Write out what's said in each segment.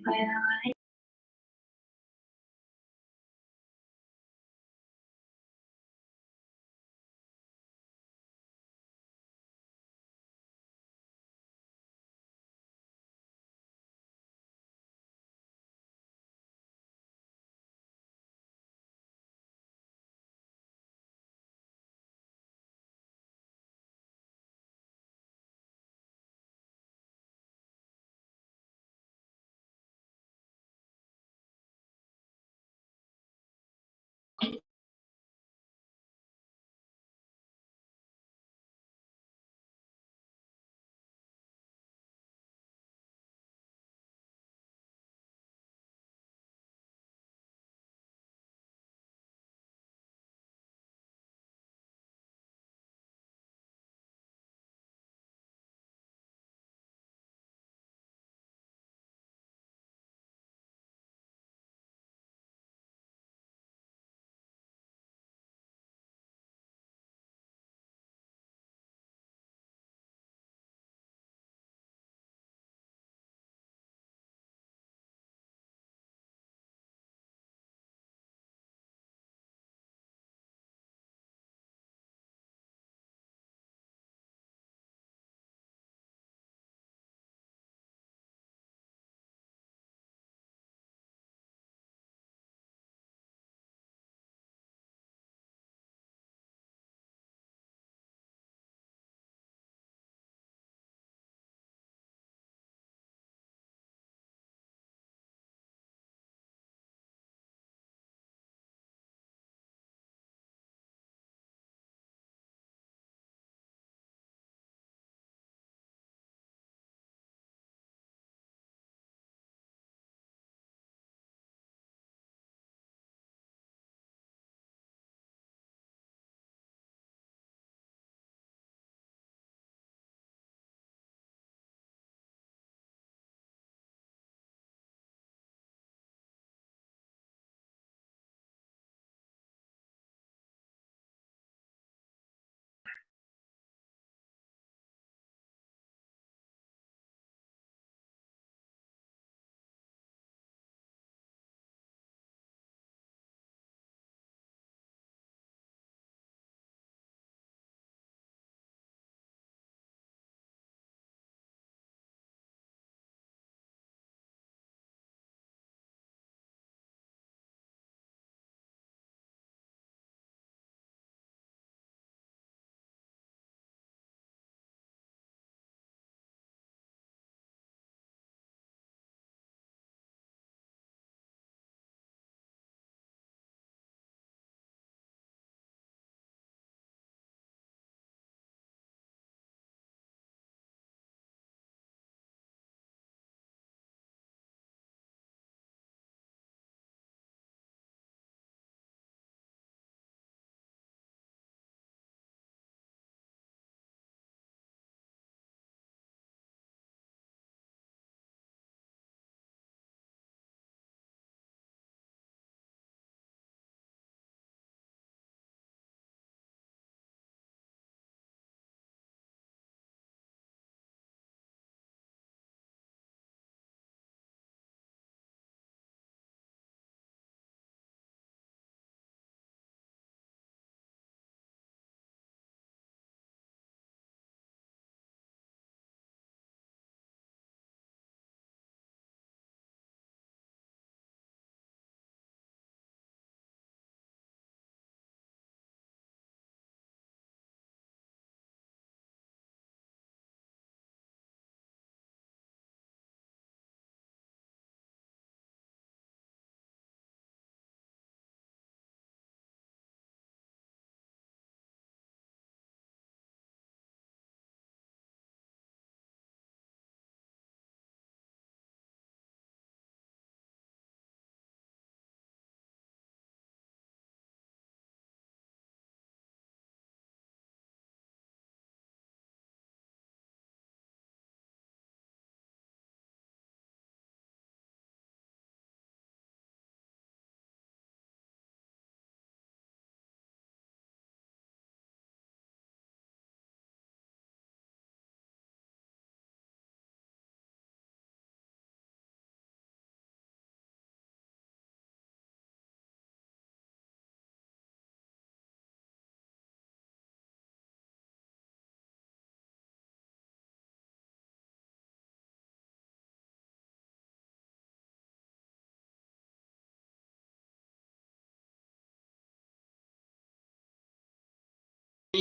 Bueno,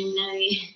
Nadie.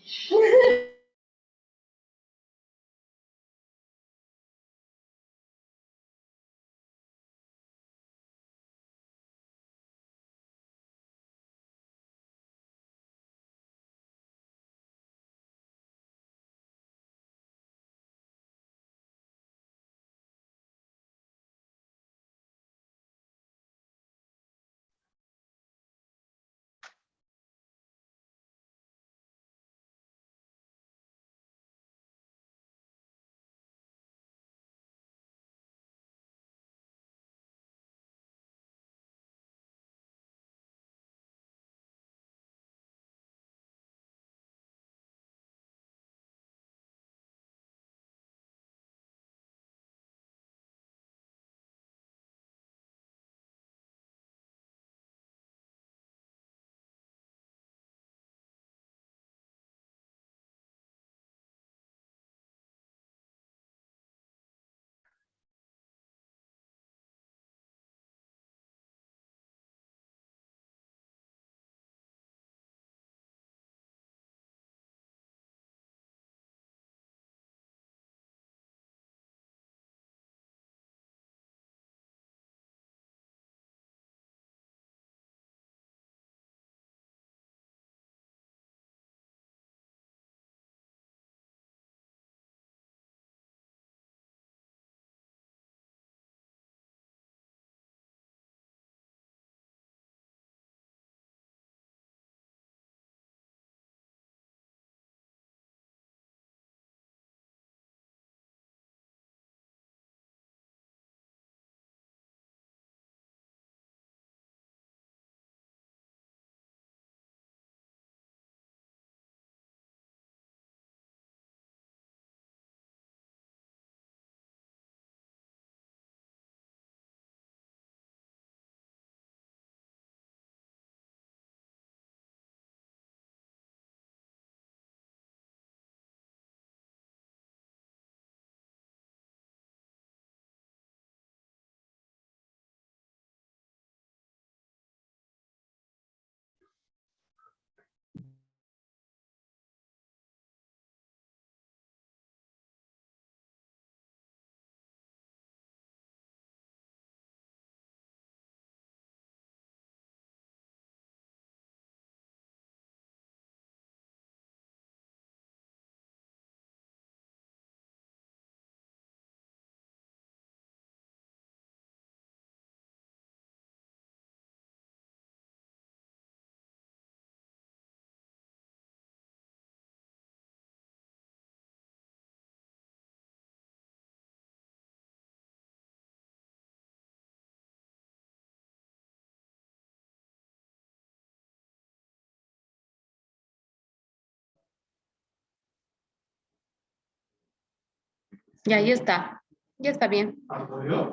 Ya, ya está. Ya está bien.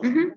Ujú.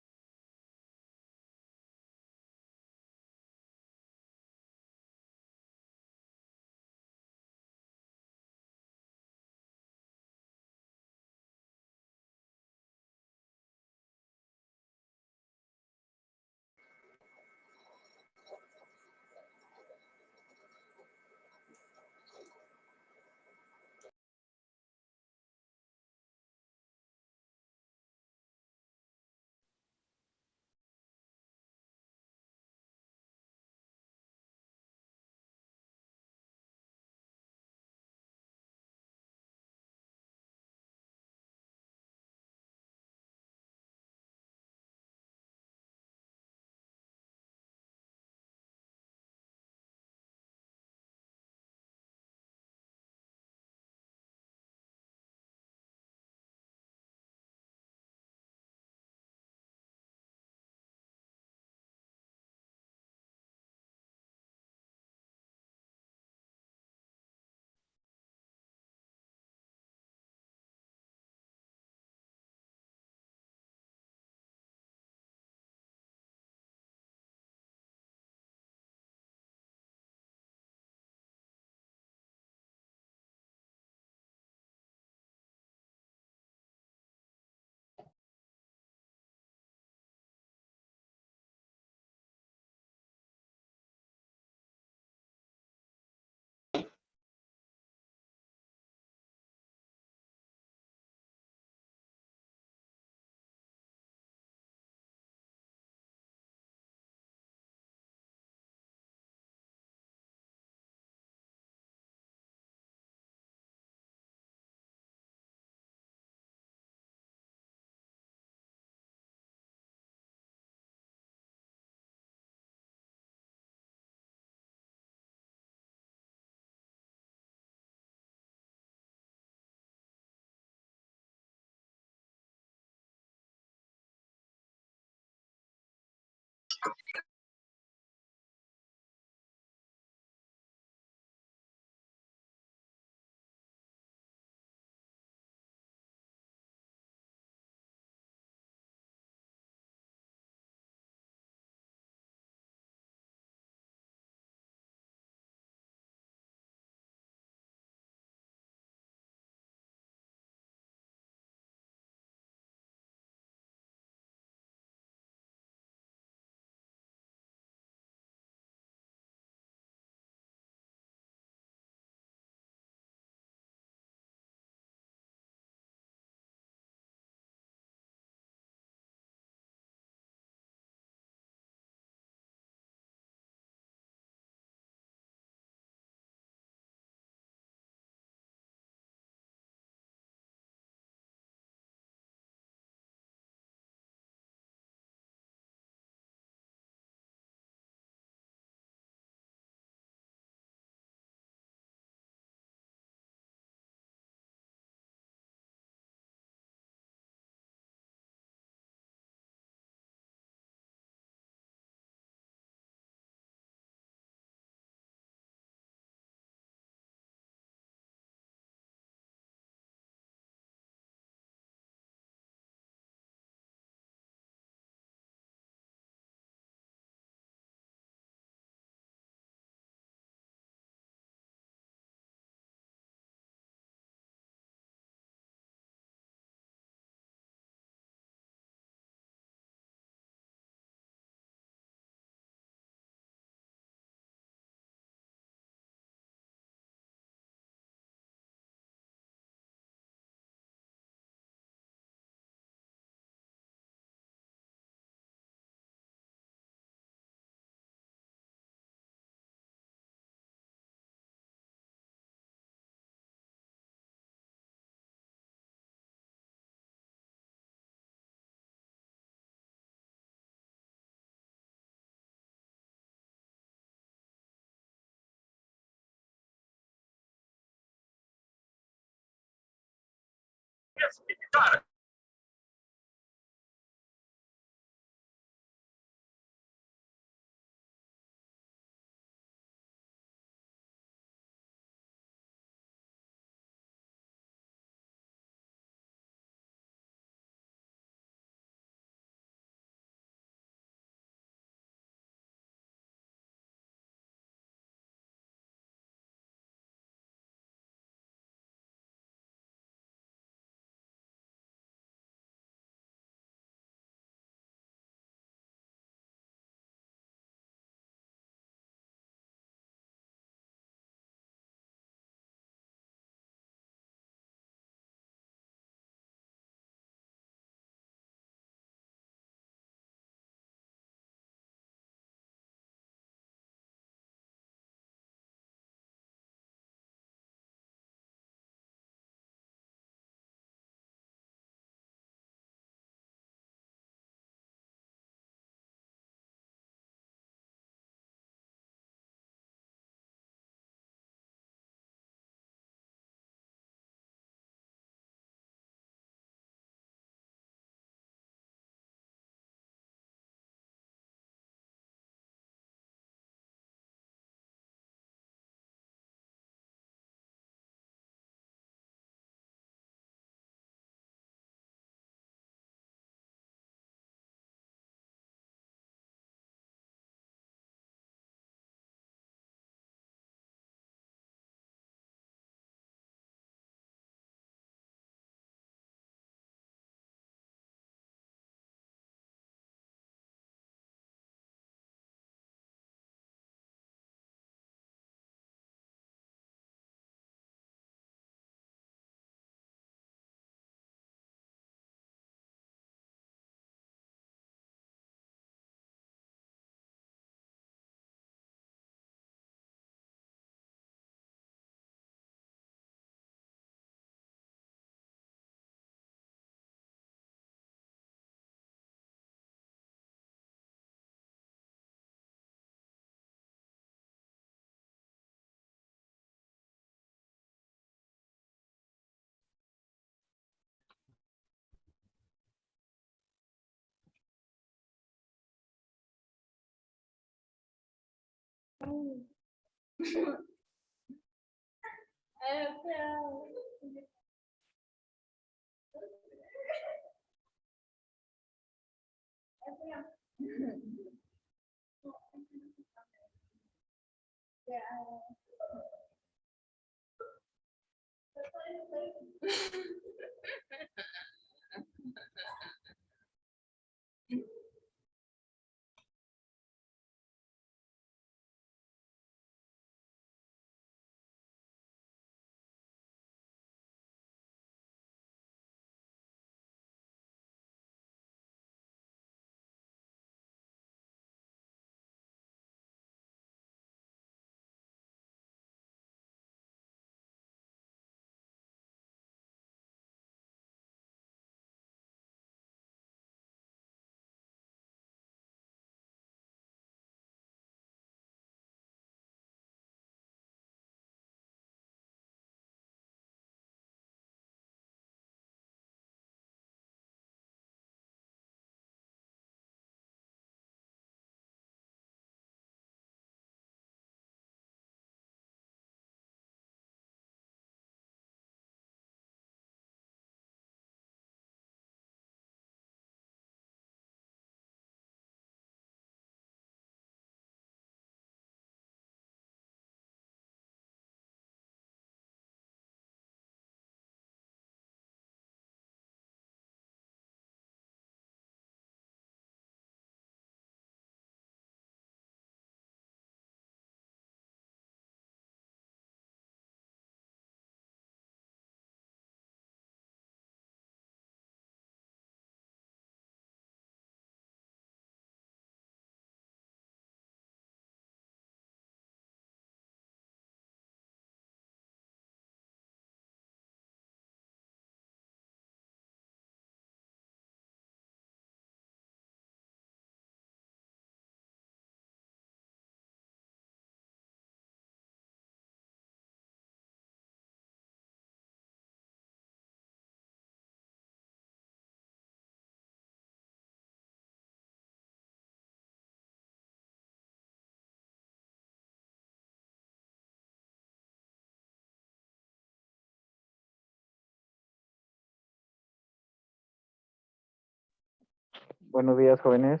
Buenos días, jóvenes.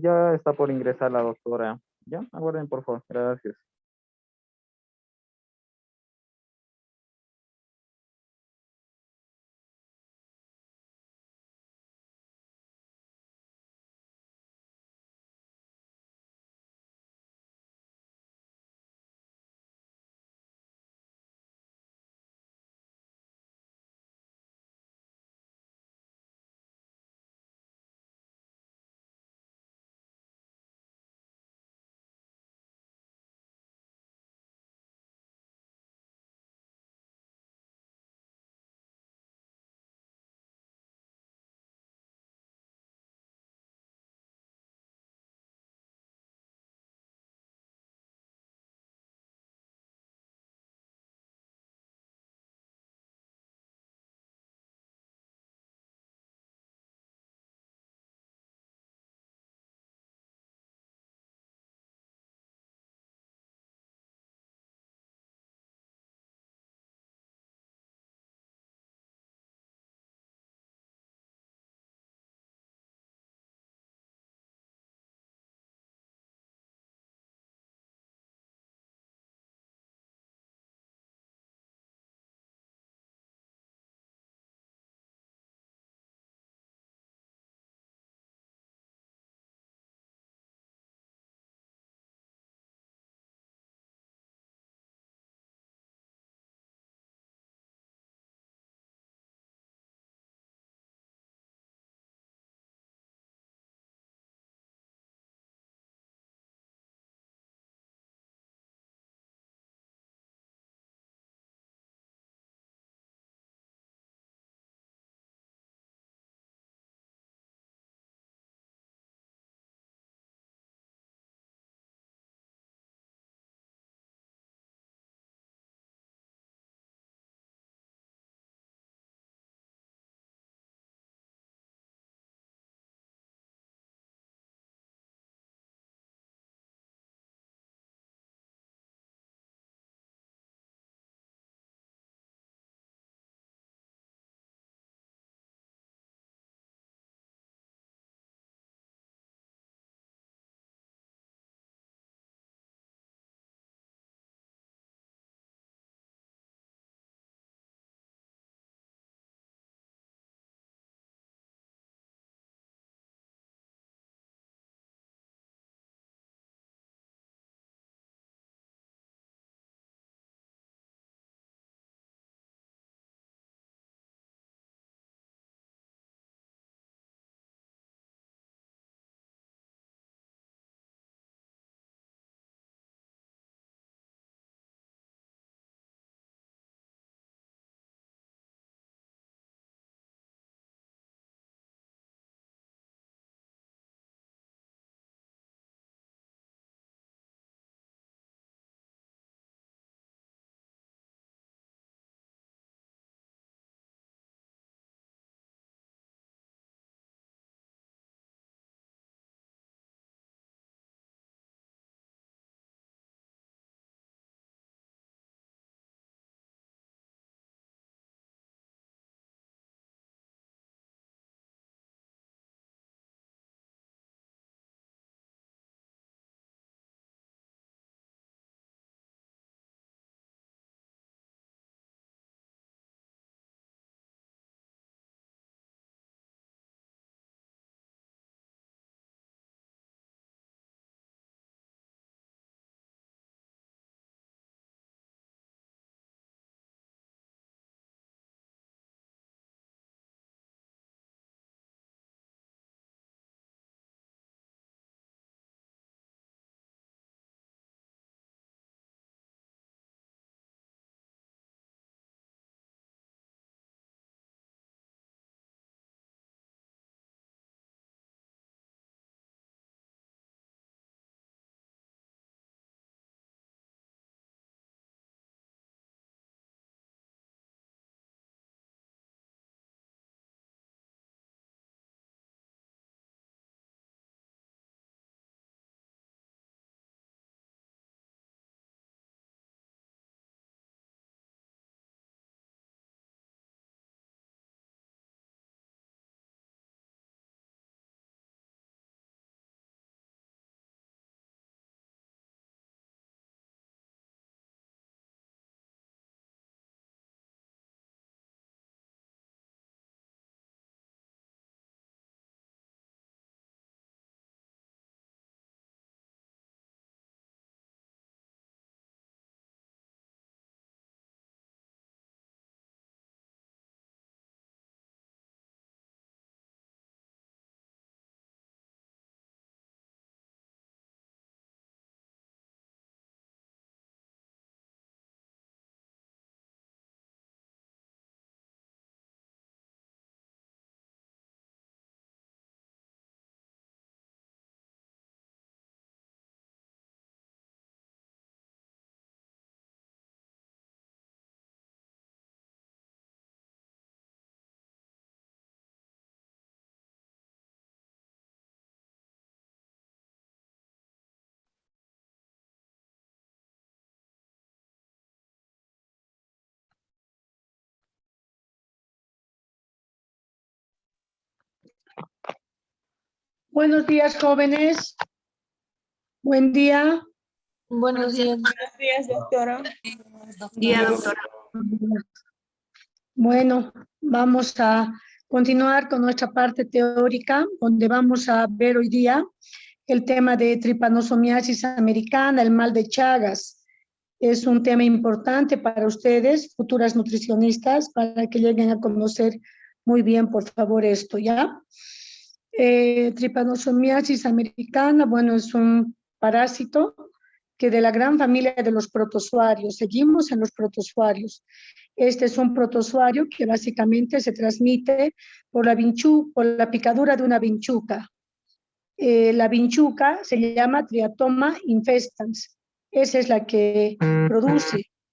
Ya está por ingresar la doctora. Ya, aguarden, por favor. Gracias. Buenos días, jóvenes. Buen día. Buenos días. Buenos días, doctora. Día, doctora. Bueno, vamos a continuar con nuestra parte teórica, donde vamos a ver hoy día el tema de tripanosomiasis americana, el mal de Chagas. Es un tema importante para ustedes, futuras nutricionistas, para que lleguen a conocer muy bien, por favor, esto, ¿ya? Tripanosomiasis americana, bueno, es un parásito que de la gran familia de los protozoarios, seguimos en los protozoarios. Este es un protozoario que básicamente se transmite por la picadura de una vinchuca. La vinchuca se llama Triatoma infestans. Esa es la que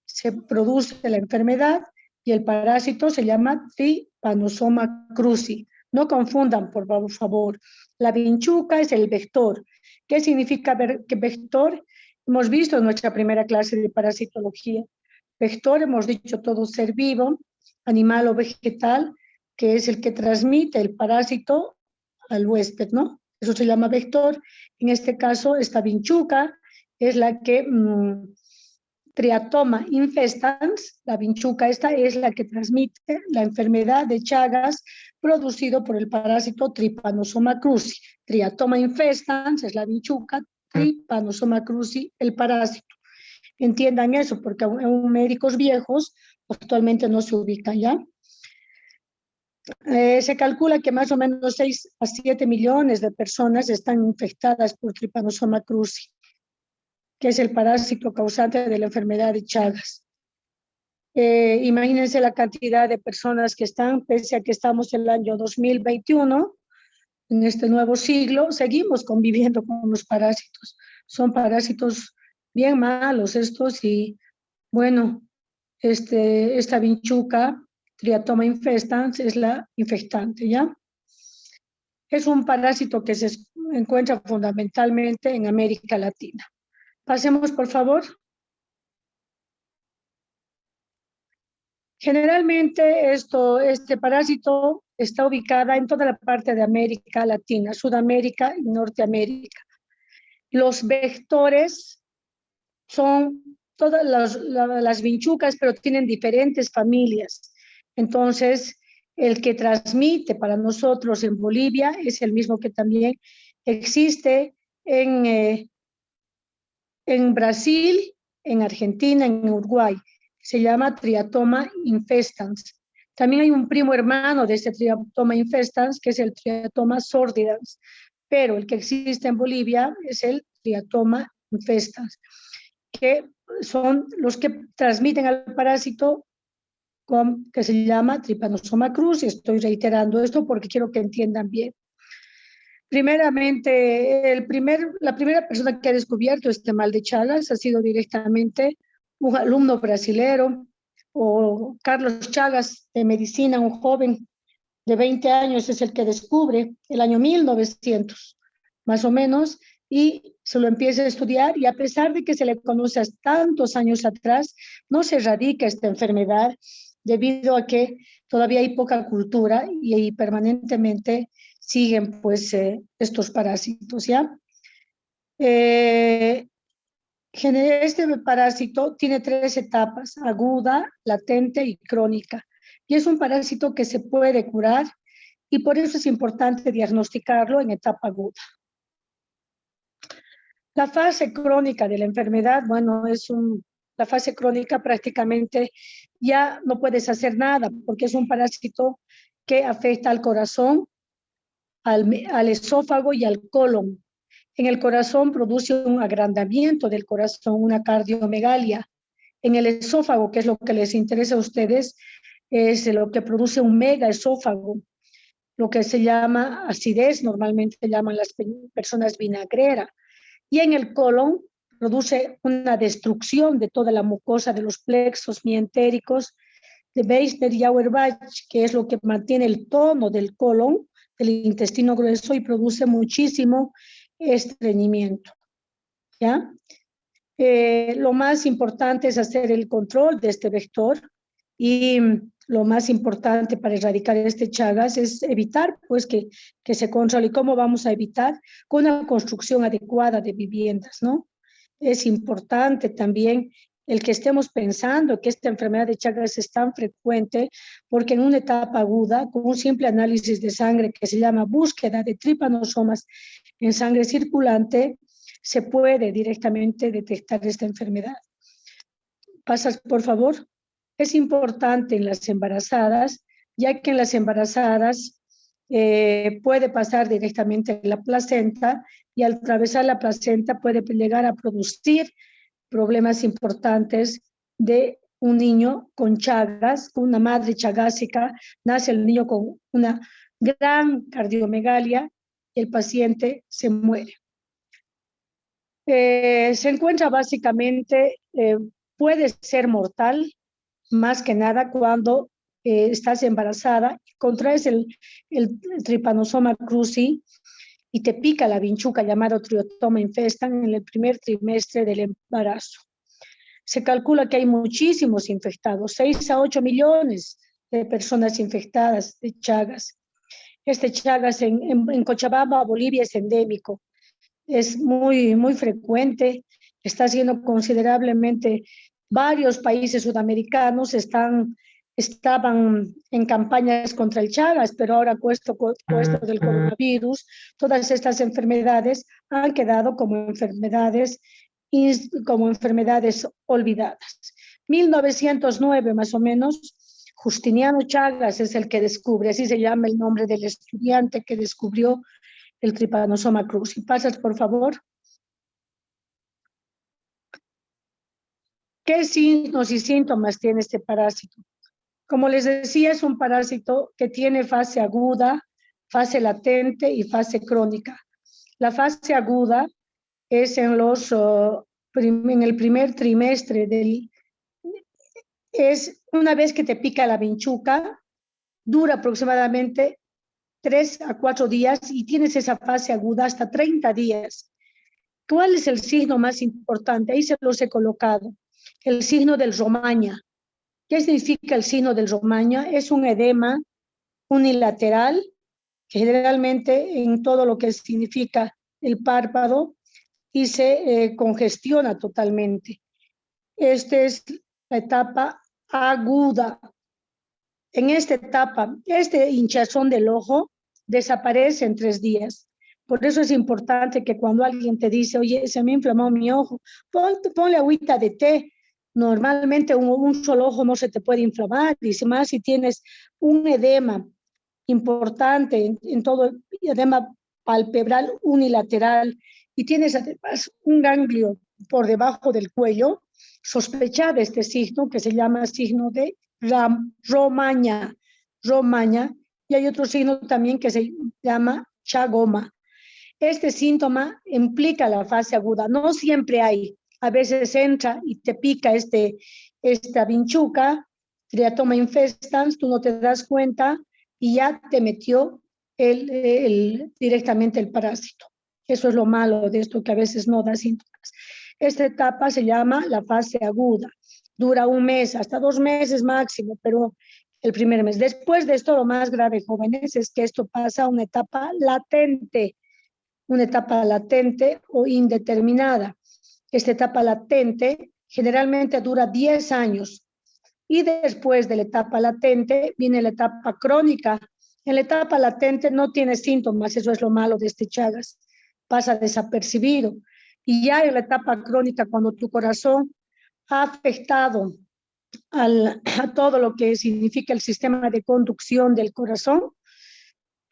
se produce la enfermedad y el parásito se llama Trypanosoma cruzi. No confundan, por favor. La vinchuca es el vector. ¿Qué significa vector? Hemos visto en nuestra primera clase de parasitología. Vector, hemos dicho todo ser vivo, animal o vegetal, que es el que transmite el parásito al huésped, ¿no? Eso se llama vector. En este caso, esta vinchuca es la que Triatoma infestans, la vinchuca esta es la que transmite la enfermedad de Chagas producido por el parásito Trypanosoma cruzi. Triatoma infestans es la vinchuca, Trypanosoma cruzi el parásito. Entiendan eso, porque aún médicos viejos actualmente no se ubican, ¿ya? Se calcula que más o menos 6 a 7 millones de personas están infectadas por Trypanosoma cruzi, que es el parásito causante de la enfermedad de Chagas. Imagínense la cantidad de personas que están, pese a que estamos en el año 2021, en este nuevo siglo, seguimos conviviendo con los parásitos. Son parásitos bien malos estos y, bueno, esta vinchuca, Triatoma infestans, es la infectante, ¿ya? Es un parásito que se encuentra fundamentalmente en América Latina. Pasemos, por favor. Generalmente este parásito está ubicada en toda la parte de América Latina, Sudamérica y Norteamérica. Los vectores son todas las vinchucas, pero tienen diferentes familias. Entonces, el que transmite para nosotros en Bolivia es el mismo que también existe en Brasil, en Argentina, en Uruguay. Se llama Triatoma infestans. También hay un primo hermano de este Triatoma infestans, que es el Triatoma sordidans, pero el que existe en Bolivia es el Triatoma infestans, que son los que transmiten al parásito que se llama Trypanosoma cruzi. Estoy reiterando esto porque quiero que entiendan bien. Primeramente, la primera persona que ha descubierto este mal de Chagas ha sido directamente un alumno brasilero, o Carlos Chagas, de medicina, un joven de 20 años, es el que descubre el año 1900, más o menos, y se lo empieza a estudiar, y a pesar de que se le conoce hasta tantos años atrás, no se erradica esta enfermedad debido a que todavía hay poca cultura y permanentemente siguen pues estos parásitos, ¿ya? Este parásito tiene 3 etapas: aguda, latente y crónica. Y es un parásito que se puede curar y por eso es importante diagnosticarlo en etapa aguda. La fase crónica de la enfermedad, bueno, la fase crónica prácticamente ya no puedes hacer nada porque es un parásito que afecta al corazón, al esófago y al colon. En el corazón produce un agrandamiento del corazón, una cardiomegalia. En el esófago, que es lo que les interesa a ustedes, es lo que produce un megaesófago, lo que se llama acidez, normalmente llaman las personas vinagrera. Y en el colon produce una destrucción de toda la mucosa de los plexos mientéricos de Weisner y Auerbach, que es lo que mantiene el tono del colon, del intestino grueso, y produce muchísimo estreñimiento, ¿ya? Lo más importante es hacer el control de este vector y lo más importante para erradicar este Chagas es evitar pues que se controle. ¿Y cómo vamos a evitar? Con una construcción adecuada de viviendas, ¿no? Es importante también el que estemos pensando que esta enfermedad de Chagas es tan frecuente porque en una etapa aguda, con un simple análisis de sangre que se llama búsqueda de tripanosomas en sangre circulante, se puede directamente detectar esta enfermedad. Pasas, por favor. Es importante en las embarazadas, ya que en las embarazadas puede pasar directamente en la placenta y al atravesar la placenta puede llegar a producir problemas importantes de un niño con Chagas, con una madre chagásica, nace el niño con una gran cardiomegalia y el paciente se muere. Se encuentra básicamente, puede ser mortal, más que nada cuando estás embarazada, contraes el Trypanosoma cruzi y te pica la vinchuca llamado Triotoma infestan en el primer trimestre del embarazo. Se calcula que hay muchísimos infectados, 6 a 8 millones de personas infectadas de Chagas. Este Chagas en Cochabamba, Bolivia, es endémico. Es muy, muy frecuente, está siendo considerablemente, varios países sudamericanos estaban en campañas contra el Chagas, pero ahora con esto del coronavirus, todas estas enfermedades han quedado como enfermedades olvidadas. 1909 más o menos, Justiniano Chagas es el que descubre, así se llama el nombre del estudiante que descubrió el Trypanosoma cruzi. Pasas, por favor. ¿Qué signos y síntomas tiene este parásito? Como les decía, es un parásito que tiene fase aguda, fase latente y fase crónica. La fase aguda es en el primer trimestre es una vez que te pica la vinchuca, dura aproximadamente 3 a 4 días y tienes esa fase aguda hasta 30 días. ¿Cuál es el signo más importante? Ahí se los he colocado. El signo del Romaña. ¿Qué significa el signo del Romaña? Es un edema unilateral, que generalmente en todo lo que significa el párpado, y se congestiona totalmente. Esta es la etapa aguda. En esta etapa, este hinchazón del ojo desaparece en 3 días. Por eso es importante que cuando alguien te dice, oye, se me inflamó mi ojo, ponle agüita de té. Normalmente un solo ojo no se te puede inflamar, y más si tienes un edema importante en todo, edema palpebral unilateral, y tienes además un ganglio por debajo del cuello, sospecha de este signo que se llama signo de Romaña, y hay otro signo también que se llama Chagoma. Este síntoma implica la fase aguda, no siempre hay, a veces entra y te pica esta vinchuca, Triatoma infestans, tú no te das cuenta y ya te metió directamente el parásito. Eso es lo malo de esto, que a veces no da síntomas. Esta etapa se llama la fase aguda, dura 1 mes, hasta 2 meses máximo, pero el primer mes. Después de esto, lo más grave, jóvenes, es que esto pasa a una etapa latente o indeterminada. Esta etapa latente generalmente dura 10 años y después de la etapa latente viene la etapa crónica. En la etapa latente no tiene síntomas, eso es lo malo de este Chagas, pasa desapercibido. Y ya en la etapa crónica, cuando tu corazón ha afectado a todo lo que significa el sistema de conducción del corazón,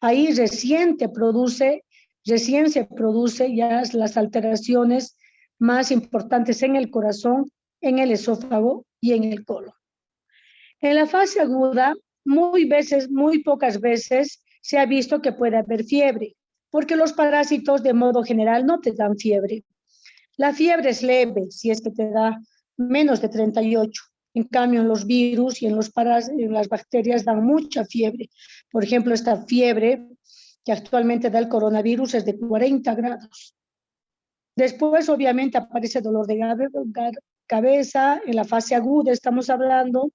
ahí recién se produce ya las alteraciones más importantes en el corazón, en el esófago y en el colon. En la fase aguda, muy pocas veces se ha visto que puede haber fiebre, porque los parásitos de modo general no te dan fiebre. La fiebre es leve, si es que te da menos de 38. En cambio, en los virus y en las bacterias dan mucha fiebre. Por ejemplo, esta fiebre que actualmente da el coronavirus es de 40 grados. Después, obviamente, aparece dolor de cabeza, en la fase aguda estamos hablando,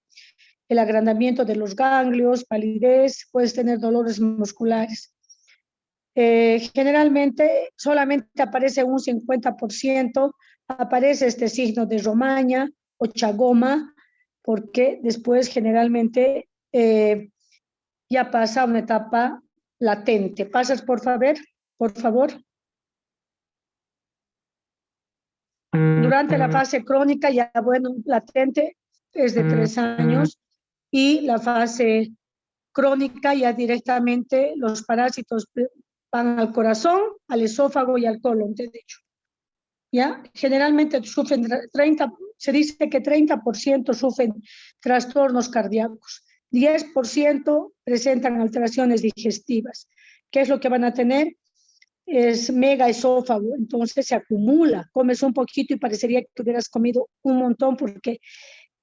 el agrandamiento de los ganglios, palidez, puedes tener dolores musculares. Generalmente solamente aparece un 50%, aparece este signo de romaña o chagoma, porque después generalmente ya pasa a una etapa latente. ¿Pasas, por favor? Por favor. Durante la fase crónica, ya bueno, latente es de 3 años y la fase crónica ya directamente los parásitos van al corazón, al esófago y al colon, de hecho. ¿Ya? Generalmente sufren 30, se dice que 30% sufren trastornos cardíacos, 10% presentan alteraciones digestivas. ¿Qué es lo que van a tener? Es mega esófago, entonces se acumula, comes un poquito y parecería que hubieras comido un montón porque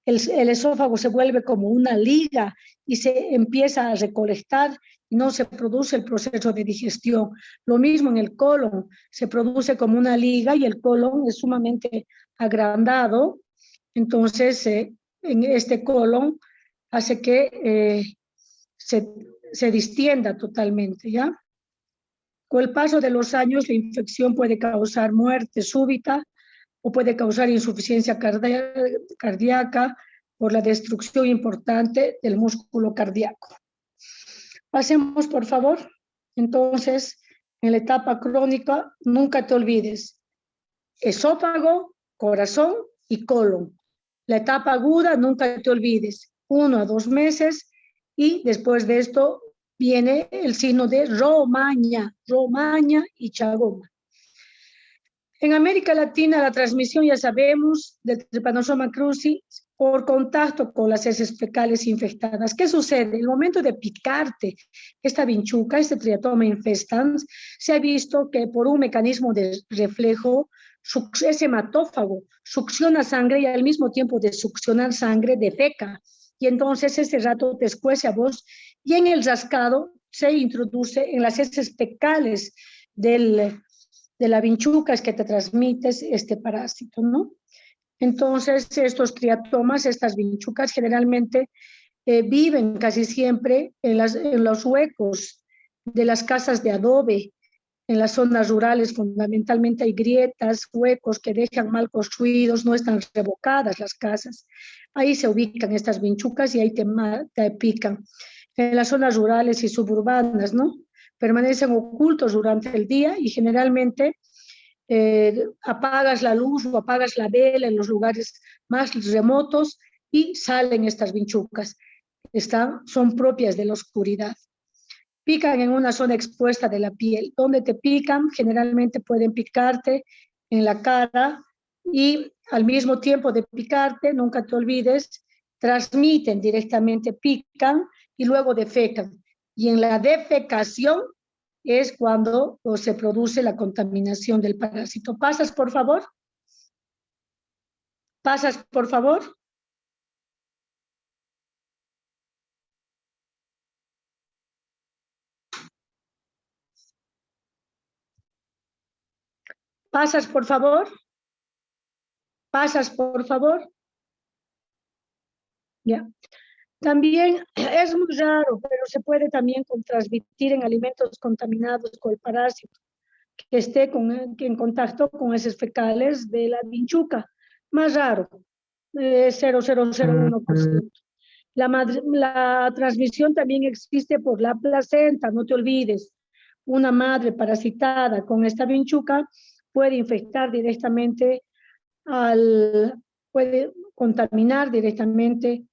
el esófago se vuelve como una liga y se empieza a recolectar y no se produce el proceso de digestión. Lo mismo en el colon, se produce como una liga y el colon es sumamente agrandado, entonces en este colon hace que se distienda totalmente, ¿ya? Con el paso de los años, la infección puede causar muerte súbita o puede causar insuficiencia cardíaca por la destrucción importante del músculo cardíaco. Pasemos, por favor. Entonces, en la etapa crónica, nunca te olvides, esófago, corazón y colon. La etapa aguda, nunca te olvides, 1 a 2 meses y después de esto viene el signo de romaña y chagoma. En América Latina, la transmisión, ya sabemos, del Trypanosoma cruzi por contacto con las heces fecales infectadas. ¿Qué sucede? En el momento de picarte esta vinchuca, este Triatoma infestans, se ha visto que por un mecanismo de reflejo, ese hematófago succiona sangre y al mismo tiempo de succionar sangre defeca. Y entonces ese rato te escuece a vos y en el rascado se introduce en las heces fecales de la vinchuca es que te transmites este parásito, ¿no? Entonces, estos triatomas, estas vinchucas, generalmente viven casi siempre en los huecos de las casas de adobe. En las zonas rurales, fundamentalmente, hay grietas, huecos que dejan mal construidos, no están revocadas las casas. Ahí se ubican estas vinchucas y ahí te pican. En las zonas rurales y suburbanas, ¿no? Permanecen ocultos durante el día y generalmente apagas la luz o apagas la vela en los lugares más remotos y salen estas vinchucas. Son propias de la oscuridad. Pican en una zona expuesta de la piel. Donde te pican, generalmente pueden picarte en la cara y al mismo tiempo de picarte, nunca te olvides, transmiten directamente, pican y luego defecan. Y en la defecación es cuando se produce la contaminación del parásito. ¿Pasas, por favor? ¿Pasas, por favor? ¿Pasas, por favor? ¿Pasas, por favor? Ya. También es muy raro, pero se puede también transmitir en alimentos contaminados con el parásito que esté en contacto con heces fecales de la vinchuca. Más raro, 0,001%. La transmisión también existe por la placenta, no te olvides. Una madre parasitada con esta vinchuca puede infectar directamente puede contaminar directamente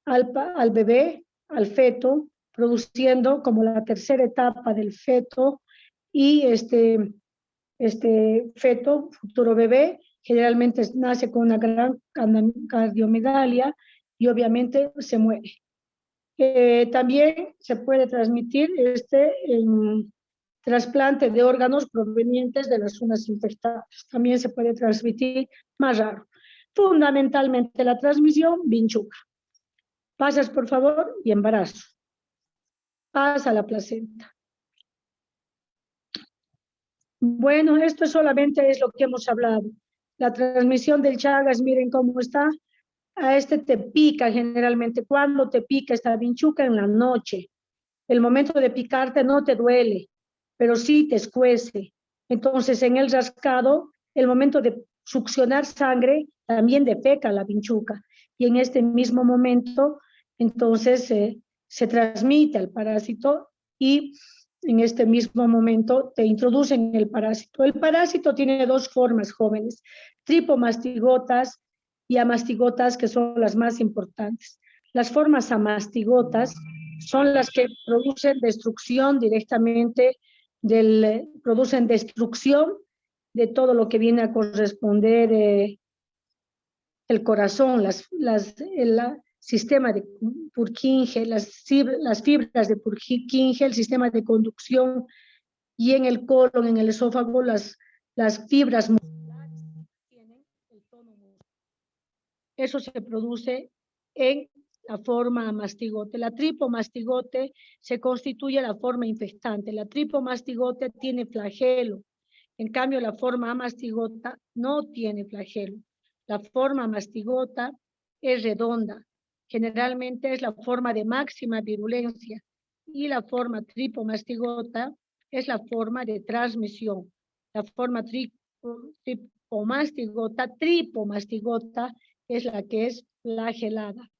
al bebé, al feto, produciendo como la tercera etapa del feto y este feto, futuro bebé, generalmente nace con una gran cardiomegalia y obviamente se muere. También se puede transmitir en trasplante de órganos provenientes de las zonas infectadas. También se puede transmitir más raro. Fundamentalmente la transmisión, vinchuca. Pasas, por favor, y embarazo. Pasa la placenta. Bueno, esto solamente es lo que hemos hablado. La transmisión del Chagas, miren cómo está. a este te pica generalmente. ¿Cuándo te pica esta vinchuca? En la noche. El momento de picarte no te duele, pero sí te escuece. Entonces, en el rascado, el momento de succionar sangre, también defeca la vinchuca. Y en este mismo momento, entonces, se transmite al parásito y en este mismo momento te introducen el parásito. El parásito tiene dos formas, jóvenes: tripomastigotas y amastigotas, que son las más importantes. Las formas amastigotas son las que producen destrucción directamente producen destrucción de todo lo que viene a corresponder el corazón, el sistema de Purkinje, las fibras de Purkinje, el sistema de conducción, y en el colon, en el esófago, las fibras musculares tienen el tono muscular. Eso se produce en la forma mastigote. La tripomastigote se constituye la forma infectante. La tripomastigote tiene flagelo. En cambio, la forma amastigota no tiene flagelo. La forma mastigota es redonda. Generalmente es la forma de máxima virulencia. Y la forma tripomastigota es la forma de transmisión. La forma tripomastigota es la que es flagelada.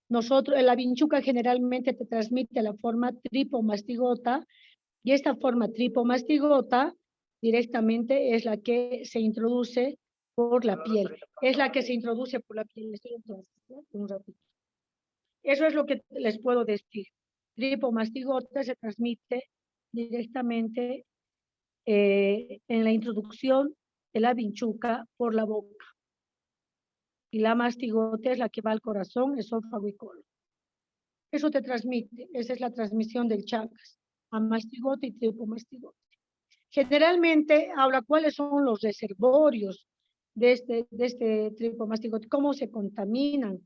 La vinchuca generalmente te transmite la forma tripomastigota, y esta forma tripomastigota directamente es la que se introduce por la piel. Es la que se introduce por la piel. Un ratito. Eso es lo que les puedo decir. Tripomastigota se transmite directamente en la introducción de la vinchuca por la boca. Y la mastigota es la que va al corazón, esófago y colon. Eso te transmite, esa es la transmisión del Chagas, amastigote y tripomastigote. Generalmente habla cuáles son los reservorios de este tripomastigote, cómo se contaminan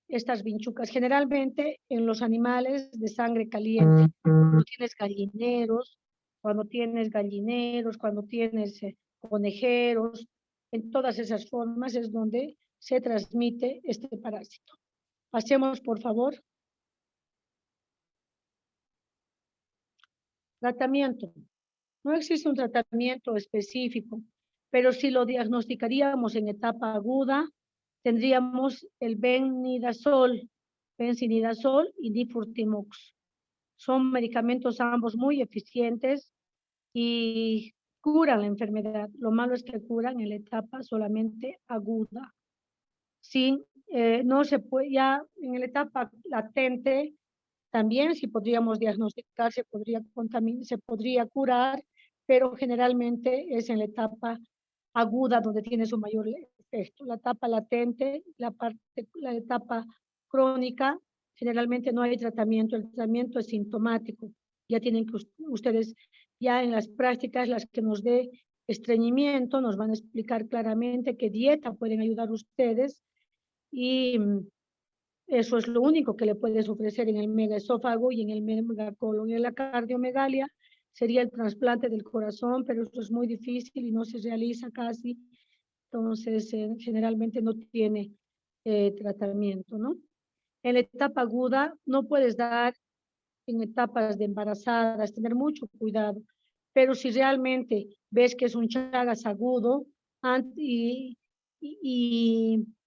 estas vinchucas. Generalmente en los animales de sangre caliente, cuando tienes gallineros, cuando tienes conejeros, en todas esas formas es donde se transmite este parásito. Pasemos, por favor. Tratamiento. No existe un tratamiento específico, pero si lo diagnosticaríamos en etapa aguda, tendríamos el benzinidazol y difurtimox. Son medicamentos ambos muy eficientes y curan la enfermedad. Lo malo es que curan en la etapa solamente aguda. No se puede, ya en la etapa latente, también si podríamos diagnosticar, se podría curar, pero generalmente es en la etapa aguda donde tiene su mayor efecto. La etapa latente, la etapa crónica, generalmente no hay tratamiento, el tratamiento es sintomático. Ya tienen que ustedes, ya en las prácticas, las que nos dé estreñimiento, nos van a explicar claramente qué dieta pueden ayudar ustedes, y eso es lo único que le puedes ofrecer en el megaesófago y en el megacolon. En la cardiomegalia sería el trasplante del corazón, pero esto es muy difícil y no se realiza casi. Entonces, generalmente no tiene tratamiento, ¿no? En la etapa aguda no puedes dar en etapas de embarazadas, tener mucho cuidado. Pero si realmente ves que es un Chagas agudo y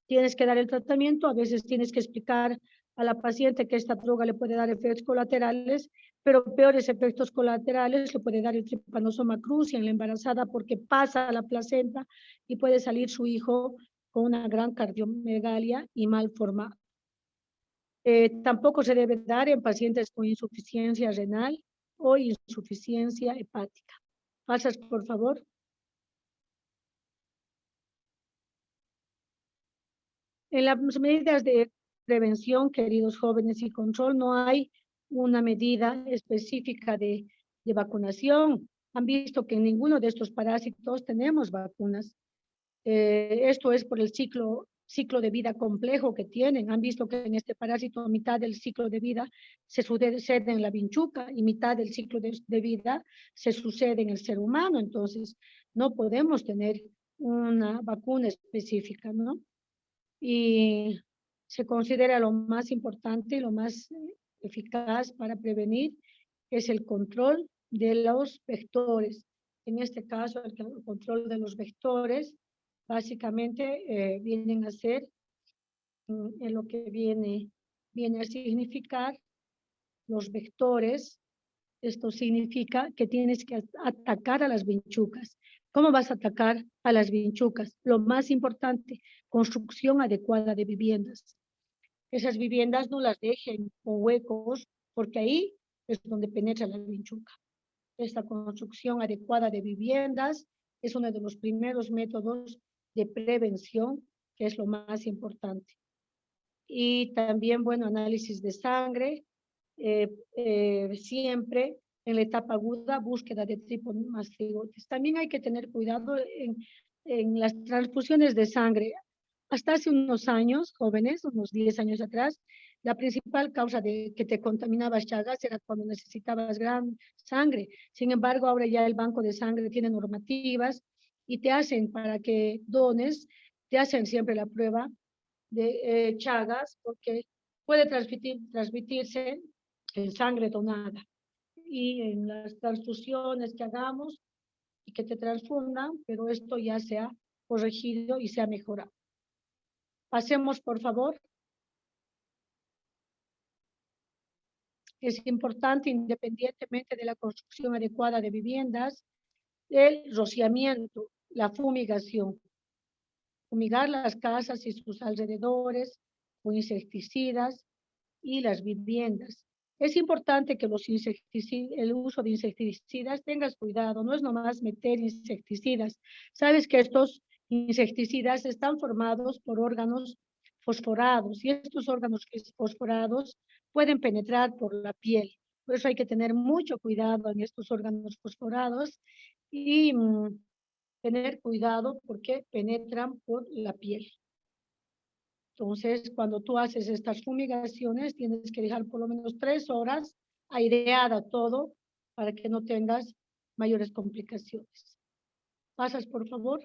tienes que dar el tratamiento, a veces tienes que explicar a la paciente que esta droga le puede dar efectos colaterales, pero peores efectos colaterales le puede dar el Trypanosoma cruzi en la embarazada, porque pasa a la placenta y puede salir su hijo con una gran cardiomegalia y mal formado. Tampoco se debe dar en pacientes con insuficiencia renal o insuficiencia hepática. Pasas, por favor. En las medidas de prevención, queridos jóvenes, y control, no hay una medida específica de vacunación. Han visto que en ninguno de estos parásitos tenemos vacunas. Esto es por el ciclo de vida complejo que tienen. Han visto que en este parásito mitad del ciclo de vida se sucede en la vinchuca y mitad del ciclo de vida se sucede en el ser humano. Entonces, no podemos tener una vacuna específica, ¿no? y se considera lo más importante y lo más eficaz para prevenir es el control de los vectores. En este caso, el control de los vectores básicamente vienen a ser en lo que viene a significar los vectores. Esto significa que tienes que atacar a las vinchucas. ¿Cómo vas a atacar a las vinchucas? Lo más importante, construcción adecuada de viviendas. Esas viviendas no las dejen con huecos, porque ahí es donde penetra la vinchuca. Esta construcción adecuada de viviendas es uno de los primeros métodos de prevención, que es lo más importante. Y también, bueno, análisis de sangre, siempre en la etapa aguda, búsqueda de tripomastigotes. También hay que tener cuidado en las transfusiones de sangre. Hasta hace unos años, jóvenes, unos 10 años atrás, la principal causa de que te contaminabas Chagas era cuando necesitabas gran sangre. Sin embargo, ahora ya el banco de sangre tiene normativas y te hacen, para que dones, te hacen siempre la prueba de Chagas, porque puede transmitirse en sangre donada. Y en las transfusiones que hagamos y que te transfundan, pero esto ya se ha corregido y se ha mejorado. Pasemos, por favor. Es importante, independientemente de la construcción adecuada de viviendas, el rociamiento, la fumigación. Fumigar las casas y sus alrededores con insecticidas y las viviendas. Es importante que el uso de insecticidas tengas cuidado, no es nomás meter insecticidas. Sabes que estos insecticidas están formados por órganos fosforados y estos órganos fosforados pueden penetrar por la piel. Por eso hay que tener mucho cuidado en estos órganos fosforados y tener cuidado porque penetran por la piel. Entonces, cuando tú haces estas fumigaciones, tienes que dejar por lo menos 3 horas aireada todo para que no tengas mayores complicaciones. ¿Pasas, por favor?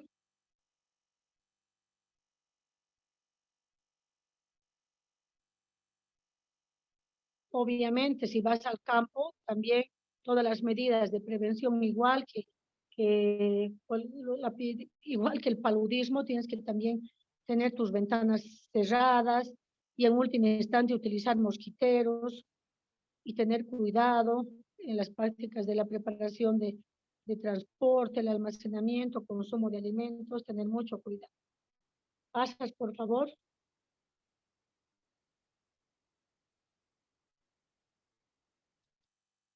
Obviamente, si vas al campo, también todas las medidas de prevención, igual que el paludismo, tienes que también tener tus ventanas cerradas y en última instancia utilizar mosquiteros y tener cuidado en las prácticas de la preparación de transporte, el almacenamiento, consumo de alimentos, tener mucho cuidado. Pasas, por favor.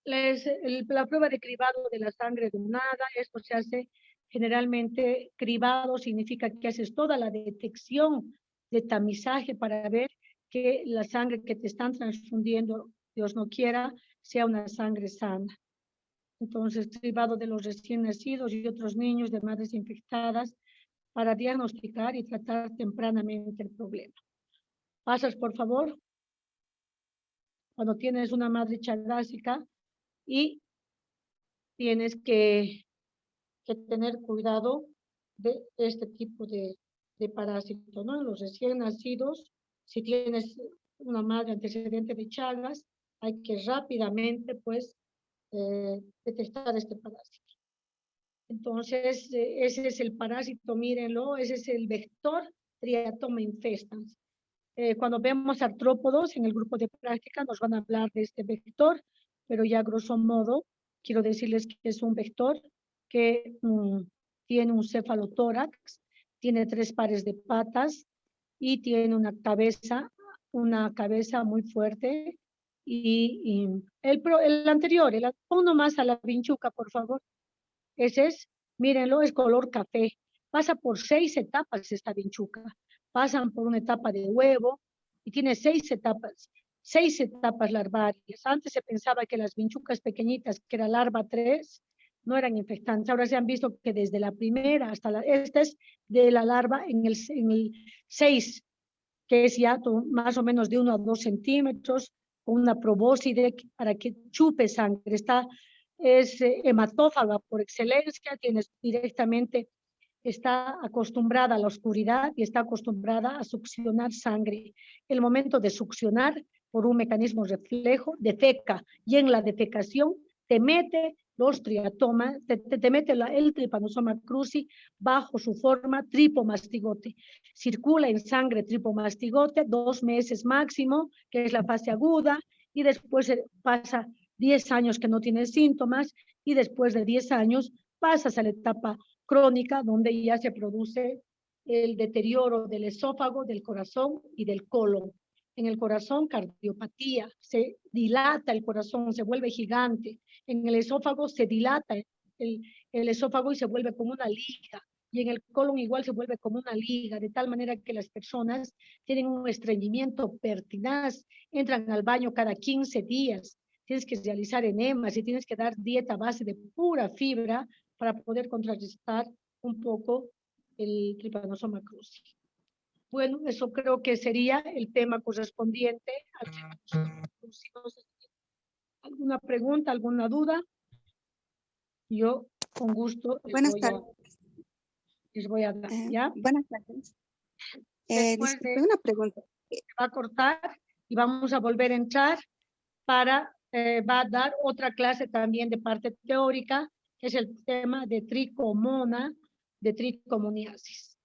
La prueba de cribado de la sangre donada, esto se hace generalmente. Cribado significa que haces toda la detección de tamizaje para ver que la sangre que te están transfundiendo, Dios no quiera, sea una sangre sana. Entonces, cribado de los recién nacidos y otros niños de madres infectadas para diagnosticar y tratar tempranamente el problema. Pasas, por favor. Cuando tienes una madre chagásica y tienes que tener cuidado de este tipo de parásito, ¿no? Los recién nacidos, si tienes una madre antecedente de Chagas, hay que rápidamente, pues, detectar este parásito. Entonces, ese es el parásito, mírenlo, ese es el vector Triatoma infestans. Cuando vemos artrópodos en el grupo de práctica nos van a hablar de este vector, pero ya grosso modo quiero decirles que es un vector que tiene un cefalotórax, tiene 3 pares de patas y tiene una cabeza muy fuerte. Y el anterior, pon nomás a la vinchuca, por favor. Ese es, mírenlo, es color café. Pasa por 6 etapas esta vinchuca. Pasan por una etapa de huevo y tiene 6 etapas larvarias. Antes se pensaba que las vinchucas pequeñitas, que era larva 3, no eran infectantes. Ahora se han visto que desde la primera hasta esta es de la larva en el 6, que es ya más o menos de 1 a 2 centímetros, con una probóscide para que chupe sangre. Es hematófaga por excelencia, tienes directamente está acostumbrada a la oscuridad y está acostumbrada a succionar sangre. El momento de succionar, por un mecanismo reflejo, defeca, y en la defecación te mete los triatomas, te mete el Trypanosoma cruzi bajo su forma tripomastigote. Circula en sangre tripomastigote 2 meses máximo, que es la fase aguda, y después pasa 10 años que no tiene síntomas, y después de 10 años pasas a la etapa crónica, donde ya se produce el deterioro del esófago, del corazón y del colon. En el corazón, cardiopatía, se dilata el corazón, se vuelve gigante. En el esófago se dilata el esófago y se vuelve como una liga. Y en el colon igual se vuelve como una liga, de tal manera que las personas tienen un estreñimiento pertinaz, entran al baño cada 15 días, tienes que realizar enemas y tienes que dar dieta a base de pura fibra para poder contrarrestar un poco el Trypanosoma cruzi. Bueno, eso creo que sería el tema correspondiente al Trypanosoma cruzi. No sé si alguna pregunta, alguna duda. Yo con gusto les voy a dar, ¿ya? Buenas tardes. Después Disculpe, una pregunta. se va a cortar y vamos a volver a entrar para, va a dar otra clase también de parte teórica, que es el tema de tricomona, de tricomoniasis.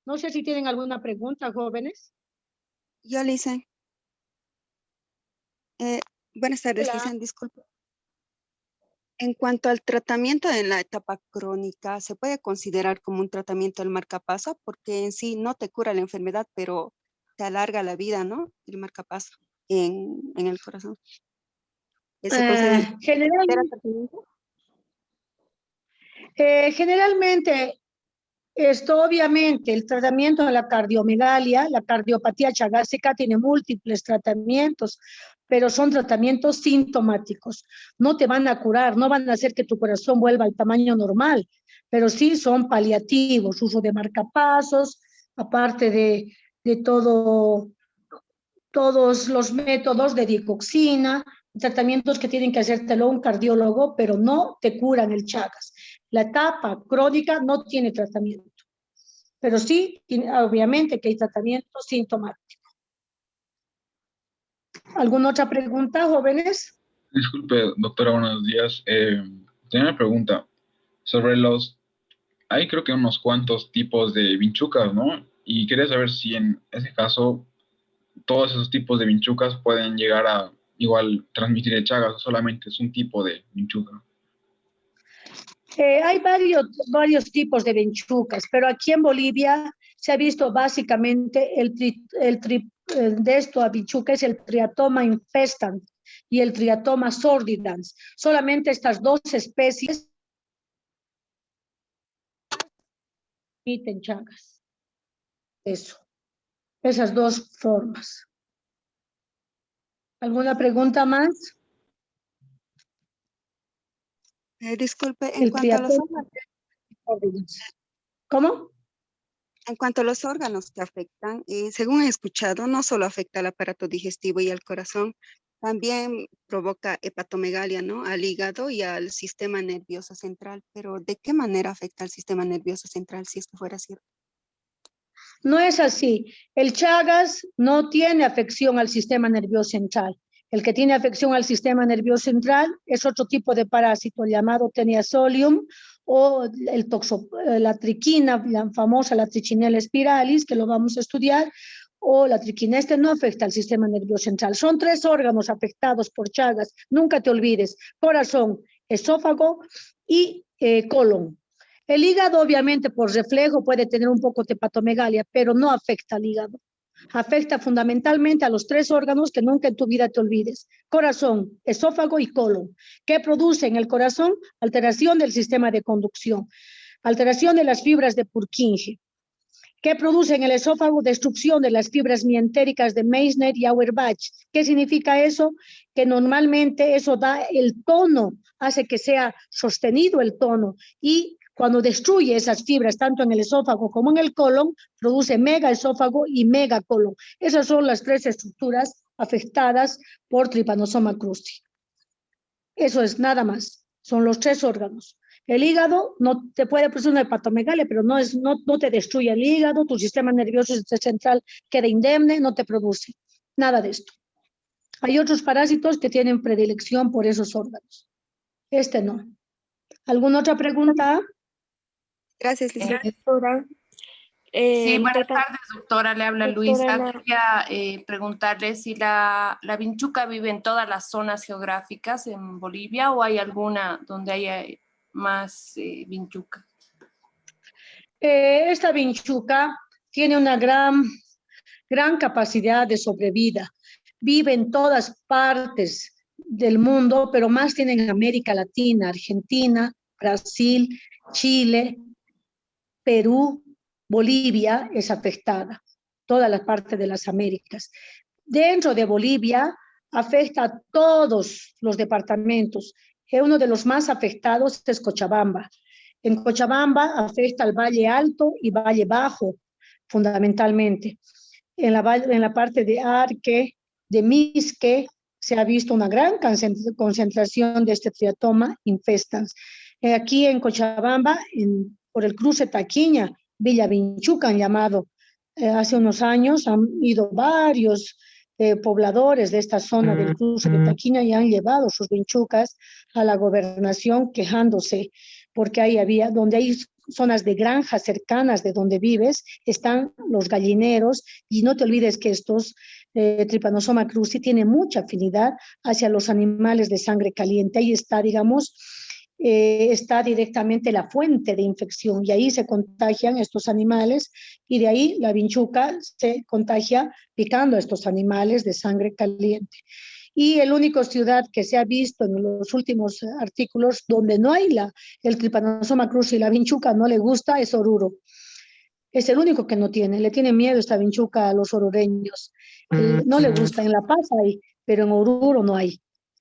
No sé si tienen alguna pregunta, jóvenes. Yo, Lisen. Buenas tardes, Hola. Lisen, disculpe. En cuanto al tratamiento en la etapa crónica, ¿se puede considerar como un tratamiento del marcapaso? Porque en sí no te cura la enfermedad, pero te alarga la vida, ¿no? El marcapaso en el corazón. Generalmente, esto obviamente, el tratamiento de la cardiomegalia, la cardiopatía chagásica tiene múltiples tratamientos, pero son tratamientos sintomáticos. No te van a curar, no van a hacer que tu corazón vuelva al tamaño normal, pero sí son paliativos, uso de marcapasos, aparte de todos los métodos de digoxina, tratamientos que tienen que hacértelo un cardiólogo, pero no te curan el Chagas. La etapa crónica no tiene tratamiento, pero sí, obviamente que hay tratamiento sintomático. ¿Alguna otra pregunta, jóvenes? Disculpe, doctora, buenos días. Tenía una pregunta sobre hay creo que unos cuantos tipos de vinchucas, ¿no? Y quería saber si en ese caso todos esos tipos de vinchucas pueden llegar a igual transmitir el Chagas o solamente es un tipo de vinchuca. Hay varios tipos de vinchucas, pero aquí en Bolivia se ha visto básicamente de esto a vinchuca es el Triatoma infestans y el Triatoma sordidans. Solamente estas dos especies transmiten Chagas. Eso, esas dos formas. ¿Alguna pregunta más? Disculpe, en cuanto a los órganos. ¿Cómo? En cuanto a los órganos que afectan, según he escuchado, no solo afecta al aparato digestivo y al corazón, también provoca hepatomegalia, ¿no? Al hígado y al sistema nervioso central. Pero ¿de qué manera afecta al sistema nervioso central si esto fuera cierto? No es así. El Chagas no tiene afección al sistema nervioso central. El que tiene afección al sistema nervioso central es otro tipo de parásito llamado Teniasolium o la triquina, la famosa la Trichinella spiralis, que lo vamos a estudiar, o la triquina. Este no afecta al sistema nervioso central. Son 3 órganos afectados por Chagas. Nunca te olvides: corazón, esófago y colon. El hígado, obviamente, por reflejo puede tener un poco de hepatomegalia, pero no afecta al hígado. Afecta fundamentalmente a los 3 órganos que nunca en tu vida te olvides: corazón, esófago y colon. ¿Qué produce en el corazón? Alteración del sistema de conducción, alteración de las fibras de Purkinje. ¿Qué produce en el esófago? Destrucción de las fibras mientéricas de Meissner y Auerbach. ¿Qué significa eso? Que normalmente eso da el tono, hace que sea sostenido el tono, y cuando destruye esas fibras, tanto en el esófago como en el colon, produce megaesófago y megacolon. Esas son las 3 estructuras afectadas por Trypanosoma cruzi. Eso es nada más. Son los 3 órganos. El hígado no te puede producir una hepatomegalia, pero no te destruye el hígado, tu sistema nervioso central queda indemne, no te produce nada de esto. Hay otros parásitos que tienen predilección por esos órganos. Este no. ¿Alguna otra pregunta? Gracias, licenciada. Doctora. Sí, buenas tardes, doctora. Le habla Doctora, Luisa. Quería preguntarle si la vinchuca vive en todas las zonas geográficas en Bolivia o hay alguna donde haya más vinchuca. Esta vinchuca tiene una gran capacidad de sobrevida. Vive en todas partes del mundo, pero más tiene en América Latina, Argentina, Brasil, Chile, Perú, Bolivia es afectada, toda la parte de las Américas. Dentro de Bolivia afecta a todos los departamentos. Uno de los más afectados es Cochabamba. En Cochabamba afecta al Valle Alto y Valle Bajo, fundamentalmente. En la parte de Arque, de Misque, se ha visto una gran concentración de este triatoma infestans. Aquí en Cochabamba, por el cruce Taquiña, Villa Vinchuca han llamado. Hace unos años han ido varios pobladores de esta zona del cruce de Taquiña y han llevado sus vinchucas a la gobernación quejándose, porque ahí donde hay zonas de granjas cercanas de donde vives, están los gallineros, y no te olvides que estos Trypanosoma cruzi tiene mucha afinidad hacia los animales de sangre caliente. Ahí está, digamos, está directamente la fuente de infección y ahí se contagian estos animales y de ahí la vinchuca se contagia picando a estos animales de sangre caliente. Y el único ciudad que se ha visto en los últimos artículos donde no hay el Trypanosoma cruzi y la vinchuca no le gusta es Oruro. Es el único que no tiene, le tiene miedo esta vinchuca a los orureños. No le gusta, en La Paz hay, pero en Oruro no hay.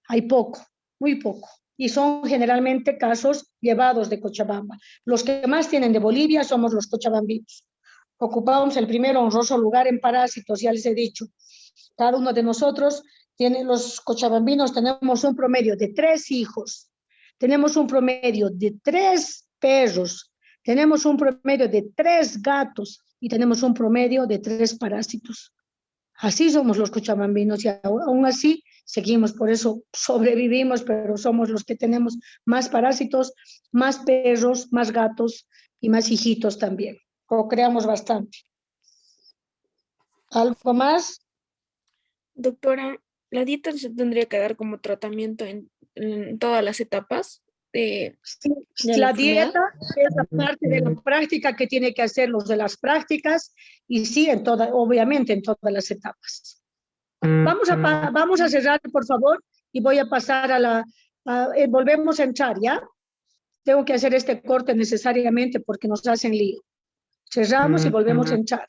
Hay poco, muy poco. Y son generalmente casos llevados de Cochabamba. Los que más tienen de Bolivia somos los cochabambinos. Ocupamos el primer honroso lugar en parásitos, ya les he dicho. Cada uno de nosotros, los cochabambinos, tenemos un promedio de 3 hijos, tenemos un promedio de 3 perros, tenemos un promedio de 3 gatos y tenemos un promedio de 3 parásitos. Así somos los cochabambinos y aún así seguimos, por eso sobrevivimos, pero somos los que tenemos más parásitos, más perros, más gatos y más hijitos también. Procreamos bastante. ¿Algo más? Doctora, ¿la dieta se tendría que dar como tratamiento en todas las etapas de la dieta es la parte de la práctica que tiene que hacer los de las prácticas y sí, obviamente en todas las etapas. Vamos a cerrar, por favor, y voy a pasar volvemos a entrar, ¿ya? Tengo que hacer este corte necesariamente porque nos hacen lío. Cerramos y volvemos a entrar.